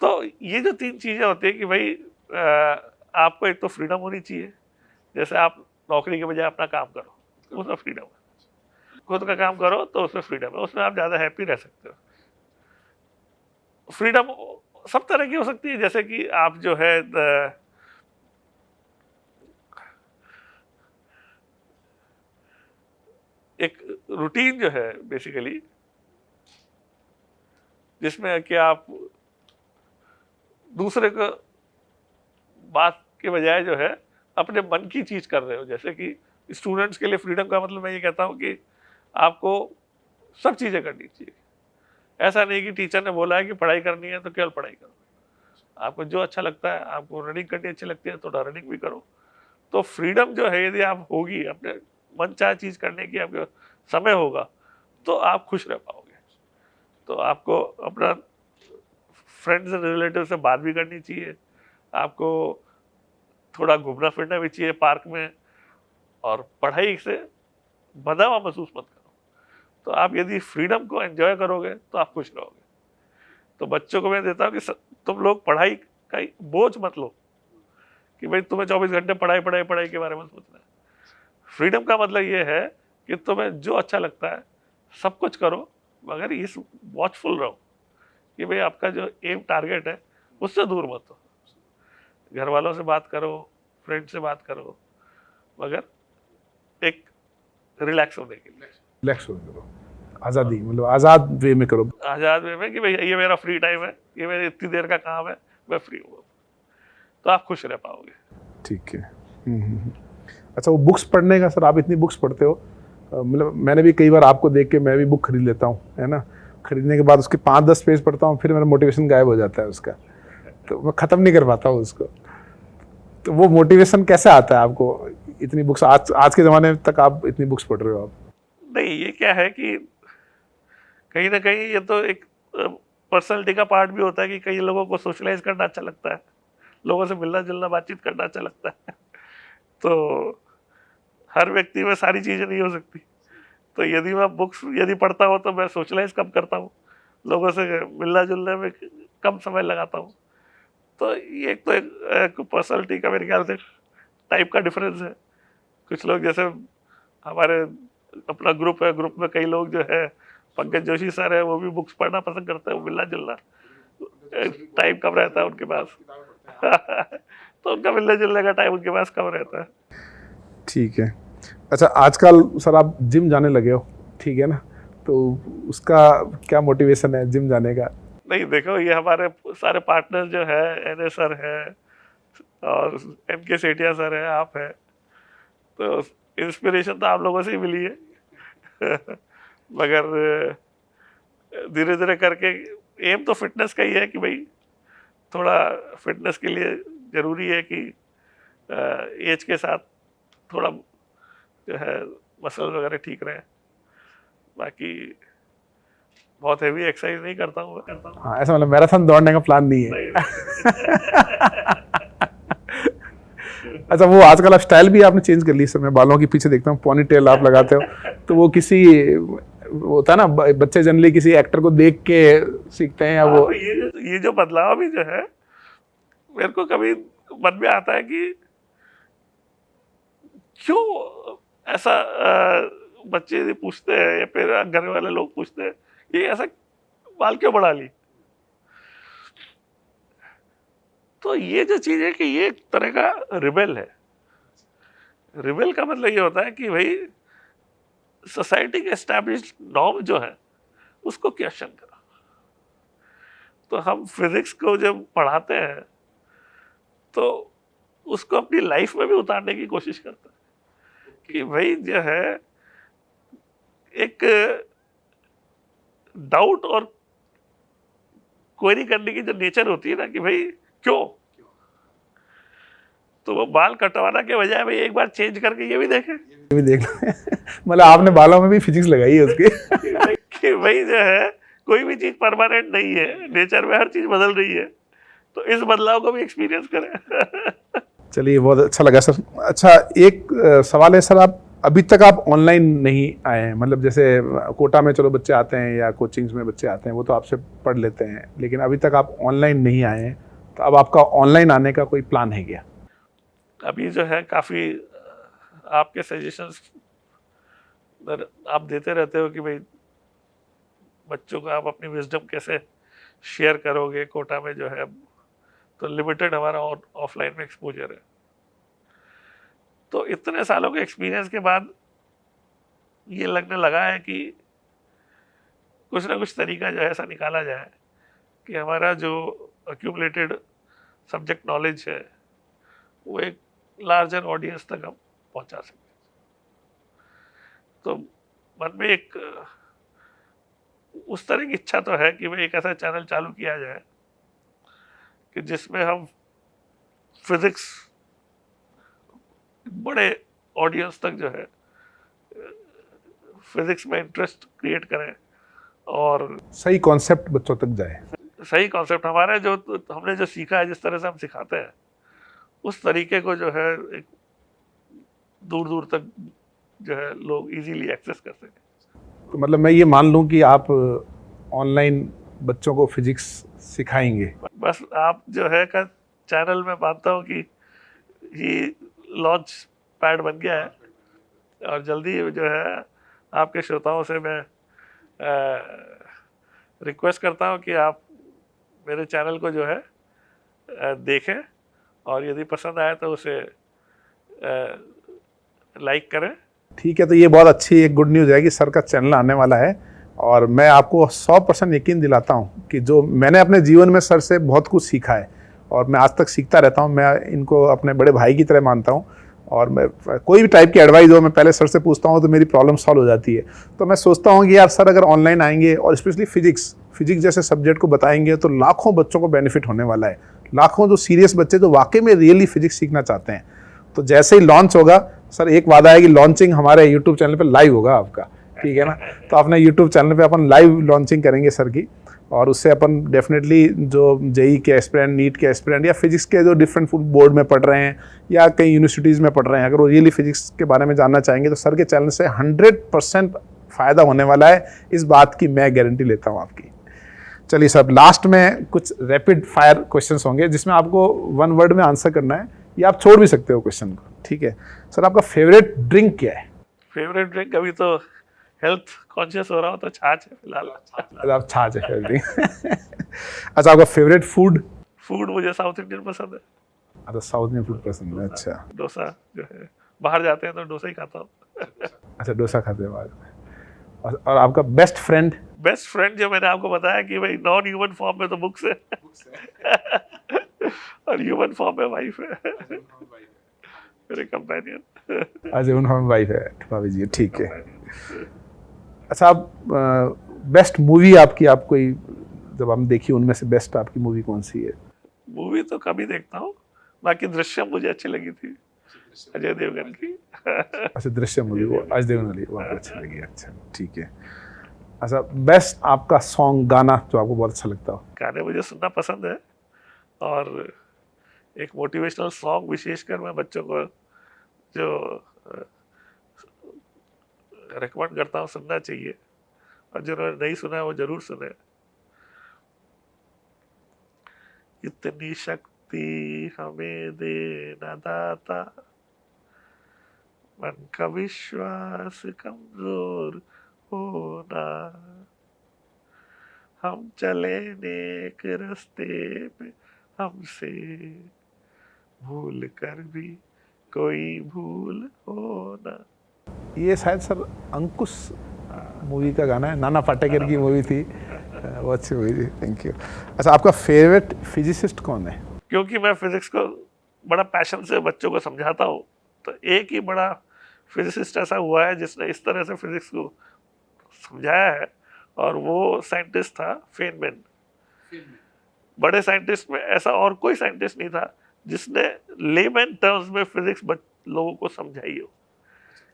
तो ये जो 3 चीज़ें होती है कि भाई आपको एक तो फ्रीडम होनी चाहिए, जैसे आप नौकरी के बजाय अपना काम करो, वो सब फ्रीडम है। खुद का काम करो तो उसमें फ्रीडम है, उसमें आप ज़्यादा हैप्पी रह सकते हो। फ्रीडम सब तरह की हो सकती है, जैसे कि आप जो है एक रूटीन जो है बेसिकली, जिसमें कि आप दूसरे को बात के बजाय जो है अपने मन की चीज कर रहे हो। जैसे कि स्टूडेंट्स के लिए फ्रीडम का मतलब मैं ये कहता हूँ कि आपको सब चीजें करनी चाहिए। ऐसा नहीं कि टीचर ने बोला है कि पढ़ाई करनी है तो केवल पढ़ाई करो, आपको जो अच्छा लगता है, आपको रनिंग करनी अच्छी लगती है तो रनिंग भी करो। तो फ्रीडम जो है यदि आप होगी, अपने मन चाहे चीज करने की आपके समय होगा, तो आप खुश रह पाओगे। तो आपको अपना फ्रेंड्स एंड रिलेटिव से बात भी करनी चाहिए, आपको थोड़ा घूमना फिरना भी चाहिए पार्क में, और पढ़ाई से बंधा हुआ महसूस मत करो। तो आप यदि फ्रीडम को एंजॉय करोगे तो आप खुश रहोगे। तो बच्चों को मैं देता हूँ कि तुम लोग पढ़ाई का बोझ मत लो कि भाई तुम्हें 24 घंटे पढ़ाई पढ़ाई पढ़ाई के बारे में सोचना है। फ्रीडम का मतलब ये है कि तुम्हें जो अच्छा लगता है सब कुछ करो, मगर इस वॉचफुल रहो कि भाई आपका जो एम टारगेट है उससे दूर मत हो। घर वालों से बात करो, फ्रेंड से बात करो, मगर एक रिलैक्स होने के लिए। रिलैक्स हो करो, आज़ादी, मतलब आज़ाद वे में करो। आज़ाद वे में कि भाई ये मेरा फ्री टाइम है, ये मेरे इतनी देर का काम है, मैं फ्री हूँ, तो आप खुश रह पाओगे। ठीक है। अच्छा, वो बुक्स पढ़ने का सर, आप इतनी बुक्स पढ़ते हो, मतलब मैंने भी कई बार आपको देख के मैं भी बुक खरीद लेता हूँ, है ना। खरीदने के बाद उसके 5-10 पेज पढ़ता हूँ, फिर मेरा मोटिवेशन गायब हो जाता है उसका, तो मैं ख़त्म नहीं कर पाता हूँ उसको। तो वो मोटिवेशन कैसे आता है आपको, इतनी बुक्स आज के ज़माने तक आप इतनी बुक्स पढ़ रहे हो आप? नहीं, ये क्या है कि कहीं ना कहीं ये तो एक पर्सनैलिटी का पार्ट भी होता है कि कई लोगों को सोशलाइज करना अच्छा लगता है, लोगों से मिलना जुलना बातचीत करना अच्छा लगता है। तो हर व्यक्ति में सारी चीज़ें नहीं हो सकती। तो यदि मैं बुक्स यदि पढ़ता हूँ तो मैं सोशलाइज कम करता हूँ, लोगों से मिलना जुलने में कम समय लगाता हूँ। तो ये तो एक पर्सनैलिटी का मेरे ख्याल से टाइप का डिफरेंस है। कुछ लोग जैसे हमारे अपना ग्रुप है, ग्रुप में कई लोग जो है, पंकज जोशी सर है, वो भी बुक्स पढ़ना पसंद करते हैं, मिलना जुलना टाइम कम रहता है उनके पास। तो उनका मिलने जुलने का टाइम उनके पास कम रहता है। ठीक है। अच्छा, आजकल सर आप जिम जाने लगे हो, ठीक है ना, तो उसका क्या मोटिवेशन है जिम जाने का? नहीं, देखो, ये हमारे सारे पार्टनर्स जो है, एनए सर है और एमके सेठिया सर है, आप है, तो इंस्पिरेशन तो आप लोगों से ही मिली है। मगर धीरे धीरे करके एम तो फिटनेस का ही है कि भाई थोड़ा फिटनेस के लिए ज़रूरी है कि एज के साथ थोड़ा जो है मसल वगैरह ठीक रहे। बाकी बहुत हेवी एक्सरसाइज नहीं करता हूँ मैं। हाँ, ऐसा मतलब मैराथन दौड़ने का प्लान नहीं है? अच्छा, वो आजकल आप स्टाइल भी आपने चेंज कर ली सर, मैं बालों के पीछे देखता हूँ पॉनी टेल आप लगाते हो, तो वो किसी होता है ना, बच्चे जनरली किसी एक्टर को देख के सीखते हैं, या वो ये जो बदलाव भी जो है मेरे को कभी मन में आता है कि क्यों ऐसा बच्चे पूछते हैं या फिर घर वाले लोग पूछते हैं ये ऐसा बाल क्यों बढ़ा ली। तो ये जो चीज है कि ये एक तरह का रिबेल है। रिबेल का मतलब ये होता है कि भाई सोसाइटी के एस्टैब्लिश्ड नॉर्म जो है उसको क्वेश्चन करो। तो हम फिजिक्स को जब पढ़ाते हैं तो उसको अपनी लाइफ में भी उतारने की कोशिश करते हैं कि भाई जो है एक डाउट और क्वेरी करने की जो नेचर होती है ना कि भाई क्यों, तो वो बाल कटवाना के बजाय भाई एक बार चेंज करके ये भी देखें, ये भी देख मतलब आपने बालों में भी फिजिक्स लगाई है उसकी। कि भाई जो है कोई भी चीज परमानेंट नहीं है, नेचर में हर चीज बदल रही है, तो इस बदलाव को भी एक्सपीरियंस करें। चलिए, बहुत अच्छा लगा सर। अच्छा, एक सवाल है सर, आप अभी तक आप ऑनलाइन नहीं आए हैं, मतलब जैसे कोटा में चलो बच्चे आते हैं या कोचिंग्स में बच्चे आते हैं, वो तो आपसे पढ़ लेते हैं, लेकिन अभी तक आप ऑनलाइन नहीं आए हैं, तो अब आपका ऑनलाइन आने का कोई प्लान है क्या? अभी जो है काफ़ी आपके सजेशंस आप देते रहते हो कि भाई बच्चों को आप अपनी विजडम कैसे शेयर करोगे, कोटा में जो है तो लिमिटेड हमारा ऑफलाइन में एक्सपोजर है। तो इतने सालों के एक्सपीरियंस के बाद ये लगने लगा है कि कुछ ना कुछ तरीका जो है ऐसा निकाला जाए कि हमारा जो अक्यूमुलेटेड सब्जेक्ट नॉलेज है वो एक लार्जर ऑडियंस तक हम पहुंचा सकें। तो मन में एक उस तरह की इच्छा तो है कि भाई एक ऐसा चैनल चालू किया जाए कि जिसमें हम फिजिक्स बड़े ऑडियंस तक जो है फिजिक्स में इंटरेस्ट क्रिएट करें और सही कॉन्सेप्ट बच्चों तक जाए। सही कॉन्सेप्ट हमारे जो हमने जो सीखा है, जिस तरह से हम सिखाते हैं उस तरीके को जो है एक दूर दूर तक जो है लोग इजीली एक्सेस कर सकें। तो मतलब मैं ये मान लूँ कि आप ऑनलाइन बच्चों को फिजिक्स सिखाएंगे? बस आप जो है का चैनल में मानता हूँ कि ये लॉन्च पैड बन गया है और जल्दी जो है आपके श्रोताओं से मैं रिक्वेस्ट करता हूँ कि आप मेरे चैनल को जो है देखें और यदि पसंद आए तो उसे लाइक करें। ठीक है, तो ये बहुत अच्छी एक गुड न्यूज़ है कि सर का चैनल आने वाला है और मैं आपको 100% यकीन दिलाता हूँ कि जो मैंने अपने जीवन में सर से बहुत कुछ सीखा है और मैं आज तक सीखता रहता हूँ। मैं इनको अपने बड़े भाई की तरह मानता हूँ और मैं कोई भी टाइप की एडवाइस हो मैं पहले सर से पूछता हूँ तो मेरी प्रॉब्लम सॉल्व हो जाती है। तो मैं सोचता हूँ कि यार सर अगर ऑनलाइन आएंगे और स्पेशली फिजिक्स जैसे सब्जेक्ट को बताएंगे तो लाखों बच्चों को बेनिफिट होने वाला है। लाखों जो सीरियस बच्चे जो वाकई में रियली फिजिक्स सीखना चाहते हैं। तो जैसे ही लॉन्च होगा सर, एक वादा है कि लॉन्चिंग हमारे यूट्यूब चैनल पे लाइव होगा आपका, ठीक है ना? तो अपने यूट्यूब चैनल पे अपन लाइव लॉन्चिंग करेंगे सर की और उससे अपन डेफिनेटली जो जेई के एस्पिरेंट, नीट के एस्पिरेंट या फिजिक्स के जो डिफरेंट बोर्ड में पढ़ रहे हैं या कई यूनिवर्सिटीज़ में पढ़ रहे हैं, अगर वो रियली फिजिक्स के बारे में जानना चाहेंगे तो सर के चैनल से 100% फ़ायदा होने वाला है। इस बात की मैं गारंटी लेता हूँ आपकी। चलिए सर, लास्ट में कुछ रैपिड फायर क्वेश्चंस होंगे जिसमें आपको 1 वर्ड में आंसर करना है या आप छोड़ भी सकते हो क्वेश्चन को, ठीक है? सर आपका फेवरेट ड्रिंक क्या है? फेवरेट ड्रिंक अभी तो हेल्थ कॉन्शियस हो रहा हो तो छाछ है फिलहाल। आप छाछ है फेवरेट ड्रिंक। अच्छा, आपका फेवरेट फूड? फूड मुझे साउथ इंडियन पसंद है। अच्छा, साउथ इंडियन फूड पसंद है। अच्छा, डोसा जो है, बाहर जाते हैं तो डोसा ही खाता हूँ। अच्छा, डोसा खाते हैं बाहर में। और आपका बेस्ट फ्रेंड? बेस्ट फ्रेंड जो मैंने आपको बताया कि भाई नॉन ह्यूमन फॉर्म में तो बुक्स है और ह्यूमन फॉर्म में वाइफ है, मेरे कंपेनियन। अच्छा, उन वाइफ है भाभी जी, ठीक है। अच्छा, आप बेस्ट मूवी आपकी, आप कोई जब हम देखी उनमें से बेस्ट आपकी मूवी कौन सी है? मूवी तो कम ही देखता हूँ, बाकी दृश्यम मुझे अच्छी लगी थी, अजय देवगन की। अच्छा, दृश्यम मूवी वो अजय देवगन वाली वो आपको अच्छी लगी? अच्छा, ठीक है। अच्छा, बेस्ट आपका सॉन्ग, गाना जो आपको बहुत अच्छा लगता हो? गाने मुझे सुनना पसंद है और एक मोटिवेशनल सॉन्ग विशेषकर मैं बच्चों को जो रिकमेंड करता हूँ सुनना चाहिए और जिन्होंने नहीं सुना है वो जरूर सुने। इतनी शक्ति हमें देना दाता, मन का विश्वास कमजोर होना, हम चले नेक रास्ते पे हमसे भूल कर भी कोई भूल होना। ये शायद सर अंकुश मूवी का गाना है, नाना पाटेकर की मूवी थी, वो अच्छी मूवी थी। Thank you. अच्छा, आपका फेवरेट फिजिसिस्ट कौन है? क्योंकि मैं फिजिक्स को बड़ा पैशन से बच्चों को समझाता हूँ तो एक ही बड़ा फिजिसिस्ट ऐसा हुआ है जिसने इस तरह से फिजिक्स को समझाया है और वो साइंटिस्ट था फेनमैन। बड़े साइंटिस्ट में ऐसा और कोई साइंटिस्ट नहीं था जिसने लेमैन टर्म्स में फिजिक्स लोगों को समझाई हो,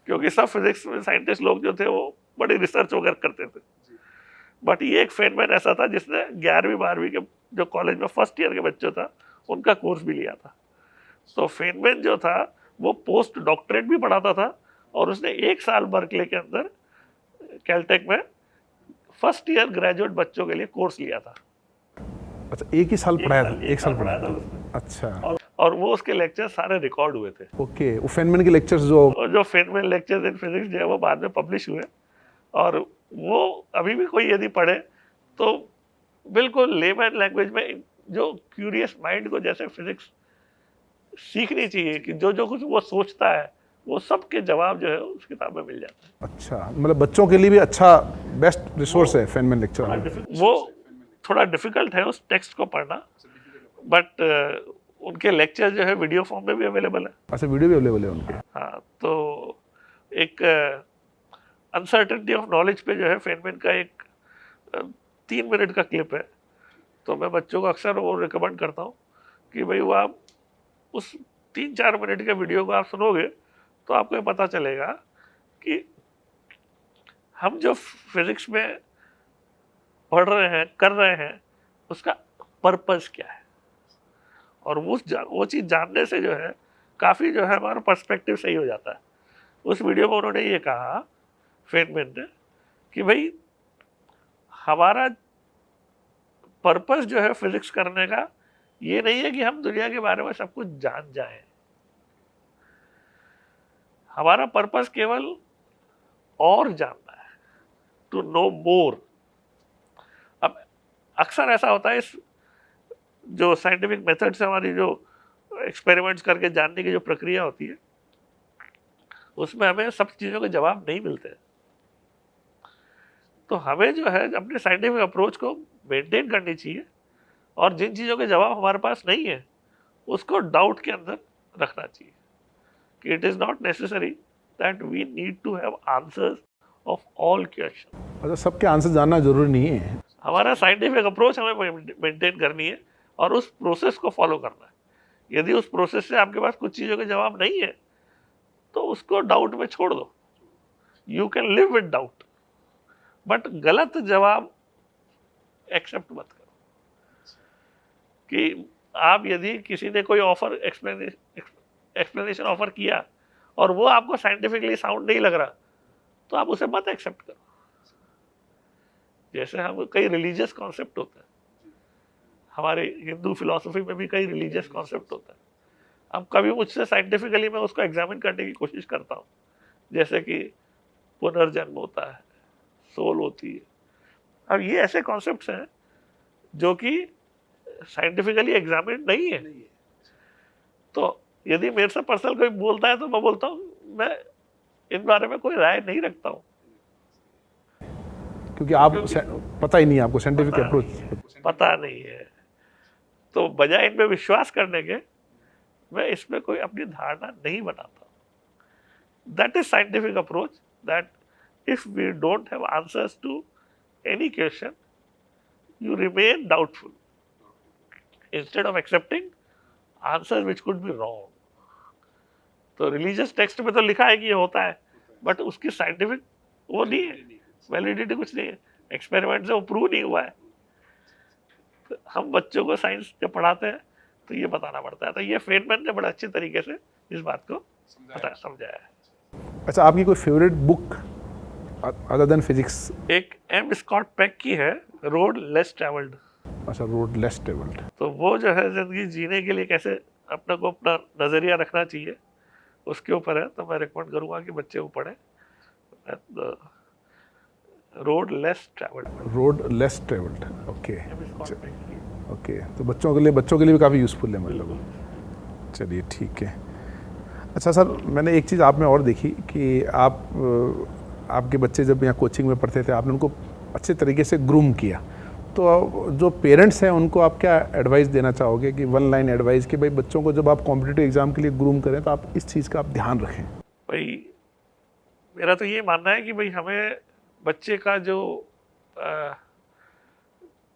क्योंकि सब फिजिक्स में साइंटिस्ट लोग जो थे वो बड़ी रिसर्च वगैरह करते थे, बट ये एक फेनमैन ऐसा था जिसने 11वीं 12वीं के जो कॉलेज में फर्स्ट ईयर के बच्चे था उनका कोर्स भी लिया था। तो फेनमैन जो था वो पोस्ट डॉक्टरेट भी पढ़ाता था और उसने 1 साल बर्कले के अंदर कैलटेक में फर्स्ट ईयर ग्रेजुएट बच्चों के लिए कोर्स लिया था। अच्छा, एक ही साल पढ़ाया था? 1 साल पढ़ाया था। अच्छा। और वो उसके लेक्चर सारे रिकॉर्ड हुए थे। ओके, वो फेनमैन के लेक्चर्स जो और जो फेनमैन लेक्चर्स इन फिजिक्स जो है वो बाद में पब्लिश हुए, और वो अभी भी कोई यदि पढ़े तो बिल्कुल लेमन लैंग्वेज में, जो क्यूरियस माइंड को जैसे फिजिक्स सीखनी चाहिए कि जो जो कुछ वो सोचता है वो सब के जवाब जो है उस किताब में मिल जाता है। अच्छा, मतलब बच्चों के लिए भी अच्छा बेस्ट रिसोर्स है फेनमैन लेक्चर। वो थोड़ा डिफिकल्ट है उस टेक्स्ट को पढ़ना, बट उनके लेक्चर जो है वीडियो फॉर्म में भी अवेलेबल है। अच्छा, वीडियो भी अवेलेबल है उनके। हाँ, तो एक अनसर्टेनिटी ऑफ नॉलेज पे जो है फेनमैन का एक 3 मिनट का क्लिप है, तो मैं बच्चों को अक्सर वो रिकमेंड करता हूँ कि भाई वो आप उस 3-4 मिनट के वीडियो को आप सुनोगे तो आपको ये पता चलेगा कि हम जो फिजिक्स में पढ़ रहे हैं, कर रहे हैं, उसका पर्पस क्या है, और वो चीज़ जानने से जो है काफ़ी जो है हमारा पर्सपेक्टिव सही हो जाता है। उस वीडियो में उन्होंने ये कहा, फेनमैन ने, कि भाई हमारा पर्पस जो है फिजिक्स करने का ये नहीं है कि हम दुनिया के बारे में सब कुछ जान जाएं। हमारा पर्पस केवल और जानना है, टू नो मोर। अब अक्सर ऐसा होता है, इस जो साइंटिफिक मेथड से हमारी जो एक्सपेरिमेंट्स करके जानने की जो प्रक्रिया होती है उसमें हमें सब चीज़ों के जवाब नहीं मिलते। तो हमें जो है अपने साइंटिफिक अप्रोच को मेंटेन करनी चाहिए, और जिन चीज़ों के जवाब हमारे पास नहीं है उसको डाउट के अंदर रखना चाहिए कि it is not necessary that we need to have answers of all question. अच्छा, सबके आंसर जानना जरूरी नहीं है। हमारा साइंटिफिक अप्रोच हमें मेंटेन करनी है और उस प्रोसेस को फॉलो करना है। यदि उस प्रोसेस से आपके पास कुछ चीज़ों के जवाब नहीं है तो उसको डाउट में छोड़ दो। You can live with doubt, but गलत जवाब एक्सेप्ट मत करो। कि आप यदि किसी ने कोई ऑफर एक्सप्लेनेशन ऑफर किया और वो आपको साइंटिफिकली साउंड नहीं लग रहा तो आप उसे मत एक्सेप्ट करो। जैसे हम कई रिलीजियस कॉन्सेप्ट होते हैं, हमारे हिंदू फिलॉसफी में भी कई रिलीजियस कॉन्सेप्ट होता है। अब कभी मुझसे साइंटिफिकली मैं उसको एग्जामिन करने की कोशिश करता हूँ, जैसे कि पुनर्जन्म होता है, सोल होती है। अब ये ऐसे कॉन्सेप्ट्स हैं जो कि साइंटिफिकली एग्जामिन नहीं है। तो यदि मेरे से पर्सनल कोई बोलता है तो मैं बोलता हूँ मैं इन बारे में कोई राय नहीं रखता हूँ, क्योंकि आप पता ही नहीं है, आपको साइंटिफिक अप्रोच पता नहीं है। तो बजाय इनमें विश्वास करने के मैं इसमें कोई अपनी धारणा नहीं बनाता। That is scientific approach, that if we don't have answers to any question you remain doubtful instead of accepting answer which could be wrong. तो रिलीजियस टेक्स्ट में तो लिखा है कि ये होता है, बट उसकी साइंटिफिक वो नहीं है, वैलिडिटी कुछ नहीं है, एक्सपेरिमेंट से वो प्रूव नहीं हुआ है। तो हम बच्चों को साइंस जब पढ़ाते हैं तो ये बताना पड़ता है। तो ये फेनमैन ने बड़े अच्छे तरीके से इस बात को समझाया है। अच्छा, आपकी कोई favourite book other than physics? एक एम स्कॉट पेक की है, रोड लेस ट्रेवल्ड। अच्छा, रोड लेस ट्रेवल्ड। तो वो जो है जिंदगी जीने के लिए कैसे अपने को अपना नजरिया रखना चाहिए उसके ऊपर है। तो मैं रिकमेंड करूंगा कि बच्चे वो पढ़ें, road less travelled. Road less travelled, okay okay. तो बच्चों के लिए भी काफ़ी यूज़फुल है मतलब। चलिए ठीक है। अच्छा सर, मैंने एक चीज़ आप में और देखी कि आपके बच्चे जब यहाँ कोचिंग में पढ़ते थे आपने उनको अच्छे तरीके से ग्रूम किया। तो जो पेरेंट्स हैं उनको आप क्या एडवाइस देना चाहोगे कि वन लाइन एडवाइस कि भाई बच्चों को जब आप कॉम्पिटिटिव एग्ज़ाम के लिए ग्रूम करें तो आप इस चीज़ का आप ध्यान रखें? भाई मेरा तो ये मानना है कि भाई हमें बच्चे का जो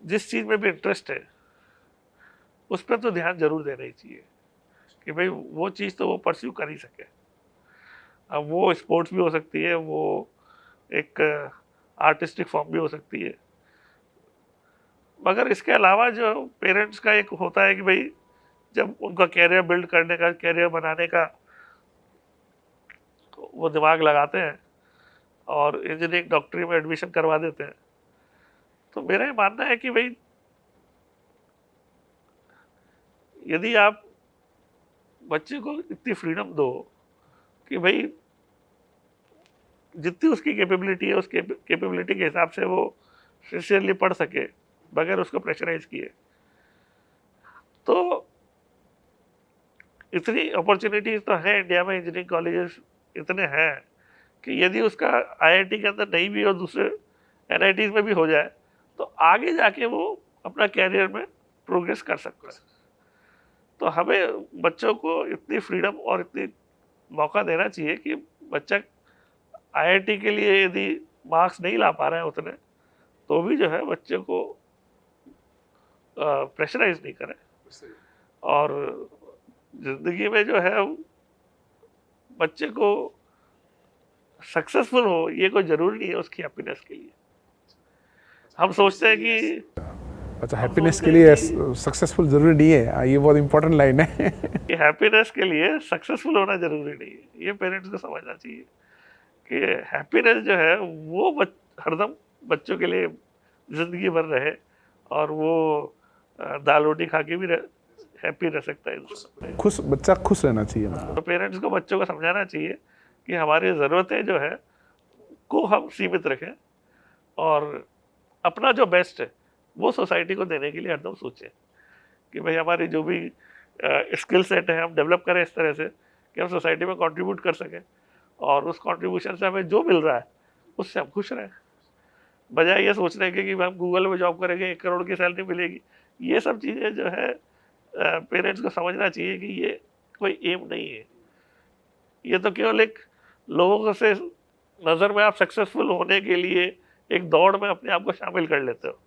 जिस चीज़ में भी इंटरेस्ट है उस पर तो ध्यान जरूर देना ही चाहिए कि भाई वो चीज़ तो वो परस्यू कर ही सके। अब वो स्पोर्ट्स भी हो सकती है, वो एक आर्टिस्टिक फॉर्म भी हो सकती है, मगर इसके अलावा जो पेरेंट्स का एक होता है कि भाई जब उनका कैरियर बिल्ड करने का, कैरियर बनाने का वो दिमाग लगाते हैं और इंजीनियरिंग डॉक्टरी में एडमिशन करवा देते हैं, तो मेरा ये मानना है कि भाई यदि आप बच्चे को इतनी फ्रीडम दो कि भाई जितनी उसकी कैपेबिलिटी है उस कैपेबिलिटी के हिसाब से वो सिंसियरली पढ़ सके बगैर उसको प्रेशराइज किए। तो इतनी अपॉर्चुनिटीज तो है इंडिया में, इंजीनियरिंग कॉलेजेस इतने हैं कि यदि उसका आईआईटी के अंदर नहीं भी और दूसरे एनआईटीज में भी हो जाए तो आगे जाके वो अपना कैरियर में प्रोग्रेस कर सकता है। तो हमें बच्चों को इतनी फ्रीडम और इतनी मौका देना चाहिए कि बच्चा आईआईटी के लिए यदि मार्क्स नहीं ला पा रहा है उतने, तो भी जो है बच्चे को प्रेशराइज नहीं करें। और जिंदगी में जो है बच्चे को सक्सेसफुल हो ये कोई ज़रूरी नहीं है उसकी हैप्पीनेस के लिए। हम सोचते हैं कि अच्छा, हैप्पीनेस के लिए सक्सेसफुल जरूरी नहीं है, ये बहुत इंपॉर्टेंट लाइन है। कि हैप्पीनेस के लिए सक्सेसफुल होना जरूरी नहीं है, ये पेरेंट्स को समझना चाहिए कि हैप्पीनेस जो है वो हरदम बच्चों के लिए ज़िंदगी भर रहे और वो दाल रोटी खा के भी हैप्पी रह सकता है। खुश बच्चा खुश रहना चाहिए। तो पेरेंट्स को बच्चों को समझाना चाहिए कि हमारी ज़रूरतें जो है को हम सीमित रखें और अपना जो बेस्ट है वो सोसाइटी को देने के लिए हरदम सोचें कि भाई हमारी जो भी स्किल सेट है हम डेवलप करें इस तरह से कि हम सोसाइटी में कंट्रीब्यूट कर सकें और उस कंट्रीब्यूशन से हमें जो मिल रहा है उससे हम खुश रहें, बजाय ये सोचने के कि हम गूगल में जॉब करेंगे 1 करोड़ की सैलरी मिलेगी। ये सब चीज़ें जो है पेरेंट्स को समझना चाहिए कि ये कोई एम नहीं है, ये तो केवल एक लोगों से नज़र में आप सक्सेसफुल होने के लिए एक दौड़ में अपने आप को शामिल कर लेते हो,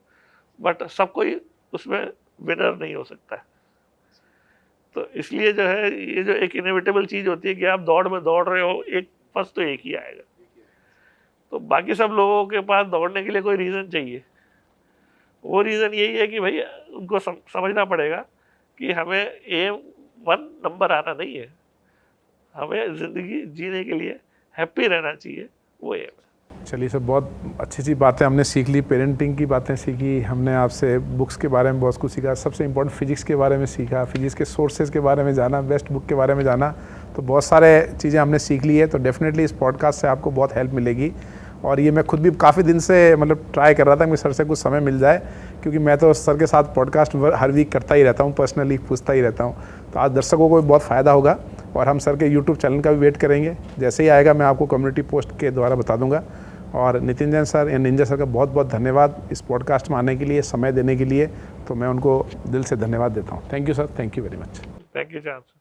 बट सब कोई उसमें विनर नहीं हो सकता है। तो इसलिए जो है ये जो एक इनएविटेबल चीज़ होती है कि आप दौड़ में दौड़ रहे हो, एक फर्स्ट तो एक ही आएगा, तो बाकी सब लोगों के पास दौड़ने के लिए कोई रीज़न चाहिए। वो रीज़न यही है कि भाई उनको समझना पड़ेगा कि हमें A1 नंबर आना नहीं है, हमें ज़िंदगी जीने के लिए हैप्पी रहना चाहिए, वो एम है। चलिए सर, बहुत अच्छी अच्छी बातें हमने सीख ली, पेरेंटिंग की बातें सीखी, हमने आपसे बुक्स के बारे में बहुत कुछ सीखा, सबसे इम्पोर्टेंट फिजिक्स के बारे में सीखा, फिजिक्स के सोर्सेज के बारे में जाना, बेस्ट बुक के बारे में जाना, तो बहुत सारे चीज़ें हमने सीख ली है। तो डेफिनेटली इस पॉडकास्ट से आपको बहुत हेल्प मिलेगी और ये मैं खुद भी काफ़ी दिन से मतलब ट्राई कर रहा था कि सर से कुछ समय मिल जाए, क्योंकि मैं तो सर के साथ पॉडकास्ट हर वीक करता ही रहता हूँ, पर्सनली पूछता ही रहता हूँ। तो आज दर्शकों को भी बहुत फ़ायदा होगा और हम सर के यूट्यूब चैनल का भी वेट करेंगे, जैसे ही आएगा मैं आपको कम्युनिटी पोस्ट के द्वारा बता दूंगा। और नितिन जैन सर या निंजा सर का बहुत बहुत धन्यवाद इस पॉडकास्ट में आने के लिए, समय देने के लिए, तो मैं उनको दिल से धन्यवाद देता हूँ। Thank you sir, thank you very much. Thank you.